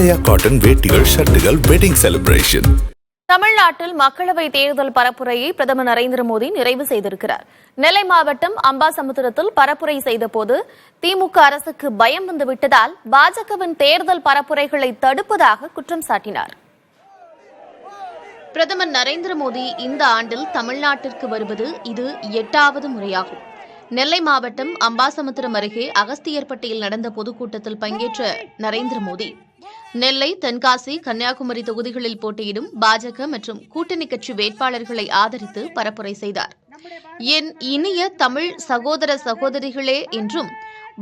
ஆலயா cotton வேட்டிகள் ஷர்ட்டுகள் wedding celebration. தமிழ்நாட்டில் மக்களவை தேர்தல் பரப்புரையை பிரதமர் நரேந்திர மோடி நிறைவு செய்திருக்கிறார். நெல்லை மாவட்டம் அம்பாசமுத்திரத்தில் பரப்புரை செய்தபோது திமுக அரசுக்கு பயம் வந்துவிட்டதால் பாஜகவின் தேர்தல் பரப்புரைகளை தடுப்பதாக குற்றம் சாட்டினார். பிரதமர் நரேந்திர மோடி இந்த ஆண்டில் தமிழ்நாட்டிற்கு வருவது இது 8வது முறையாகும். நெல்லை மாவட்டம் அம்பாசமுத்திரம் அருகே அகஸ்தியர்பட்டியில் நடந்த பொதுக்கூட்டத்தில் பங்கேற்ற நரேந்திர மோடி நெல்லை, தென்காசி, கன்னியாகுமரி தொகுதிகளில் போட்டியிடும் பாஜக மற்றும் கூட்டணி கட்சி வேட்பாளர்களை ஆதரித்து பரப்புரை செய்தார். என் இனிய தமிழ் சகோதர சகோதரிகளே என்றும்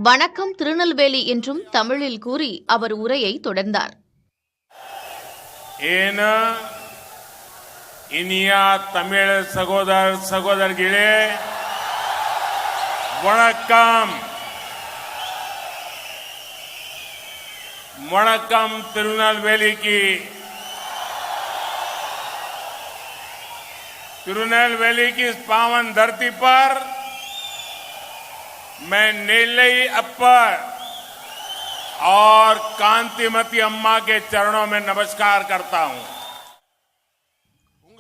வணக்கம் திருநெல்வேலி என்றும் தமிழில் கூறி அவர் உரையை தொடர்ந்தார். இனிய தமிழ் சகோதர சகோதரிகளே வணக்கம். वणक्कम तिरुनेलवेली की इस पावन धरती पर मैं नेल्लई अप्पर और कांतिमती अम्मा के चरणों में नमस्कार करता हूं.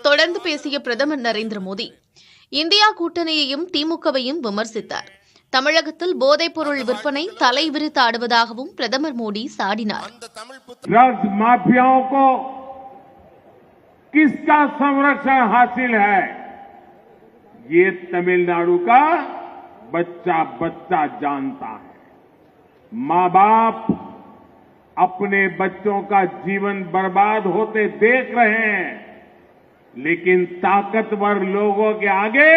தொடர்ந்து பேசிய பிரதமர் நரேந்திர மோடி இந்தியா கூட்டணியையும் திமுகவையும் விமர்சித்தார். தமிழகத்தில் போதைப் பொருள் விற்பனை தலைவிரித்து ஆடுவதாகவும் பிரதமர் மோடி சாடினார். ड्रग्स माफियाओं को किसका संरक्षण हासिल है, ये तमिलनाडु का बच्चा बच्चा जानता है. माँ बाप अपने बच्चों का जीवन बर्बाद होते देख रहे हैं, लेकिन ताकतवर लोगों के आगे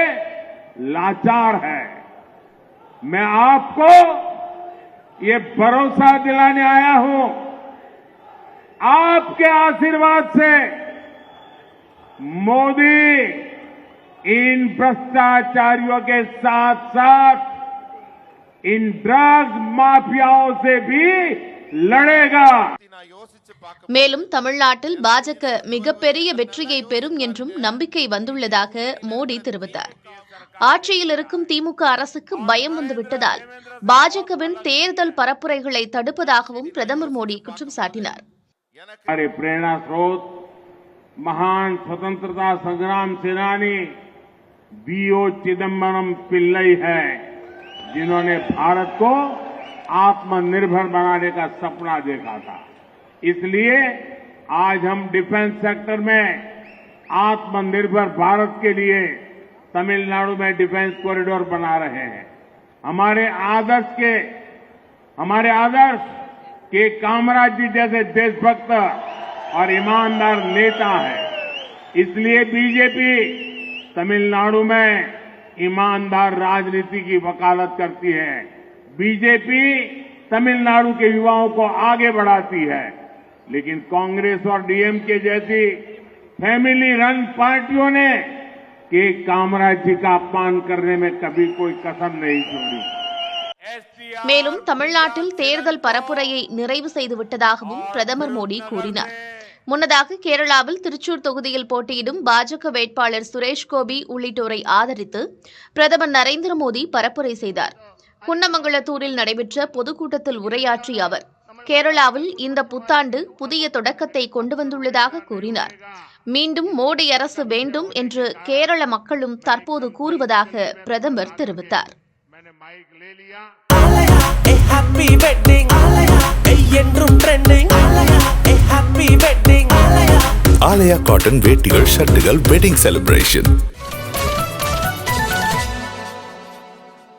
लाचार है. मैं आपको ये भरोसा दिलाने आया हूं, आपके आशीर्वाद से मोदी इन भ्रष्टाचारियों के साथ साथ इन ड्रग्स माफियाओं से भी लड़ेगा. மேலும் தமிழ்நாட்டில் பாஜக மிகப்பெரிய வெற்றியை பெறும் என்றும் நம்பிக்கை வந்துள்ளதாக மோடி தெரிவித்தார். ஆட்சியில் இருக்கும் திமுக அரசுக்கு பயம் வந்துவிட்டதால் பாஜகவின் தேர்தல் பரப்புரைகளை தடுப்பதாகவும் பிரதமர் மோடி குற்றம் சாட்டினார். प्रेरणा स्रोत महान स्वतंत्रता संग्राम सेनानी वीओ चिदम्बरम पिल्लई है, जिन्होंने भारत को आत्मनिर्भर बनाने का सपना देखा था. इसलिए आज हम डिफेंस सेक्टर में आत्मनिर्भर भारत के लिए तमिलनाडु में डिफेंस कॉरिडोर बना रहे हैं. हमारे आदर्श के कामराज जी जैसे देशभक्त और ईमानदार नेता हैं. इसलिए बीजेपी तमिलनाडु में ईमानदार राजनीति की वकालत करती है. बीजेपी तमिलनाडु के युवाओं को आगे बढ़ाती है, लेकिन कांग्रेस और डीएमके जैसी फैमिली रन पार्टियों ने के कामराज जी का अपमान करने में कभी कोई कसर नहीं छोड़ी. மேலும் தமிழ்நாட்டில் தேர்தல் பரப்புரையை நிறைவு செய்துவிட்டதாகவும் பிரதமர் மோடி கூறினார். முன்னதாக கேரளாவில் திருச்சூர் தொகுதியில் போட்டியிடும் பாஜக வேட்பாளர் சுரேஷ் கோபி உள்ளிட்டோரை ஆதரித்து பிரதமர் நரேந்திர மோடி பரப்புரை செய்தார். குன்னமங்கலத்தூரில் நடைபெற்ற பொதுக்கூட்டத்தில் உரையாற்றிய அவர் கேரளாவில் இந்த புத்தாண்டு புதிய தொடக்கத்தை கொண்டு வந்துள்ளதாக கூறினார். மீண்டும் மோடி அரசு வேண்டும் என்று கேரள மக்களும் தற்போது கூறுவதாக பிரதமர் தெரிவித்தார். ஆலயா காட்டன் வேட்டிகள் ஷர்ட்டுகள் வெட்டிங் செலிப்ரேஷன்.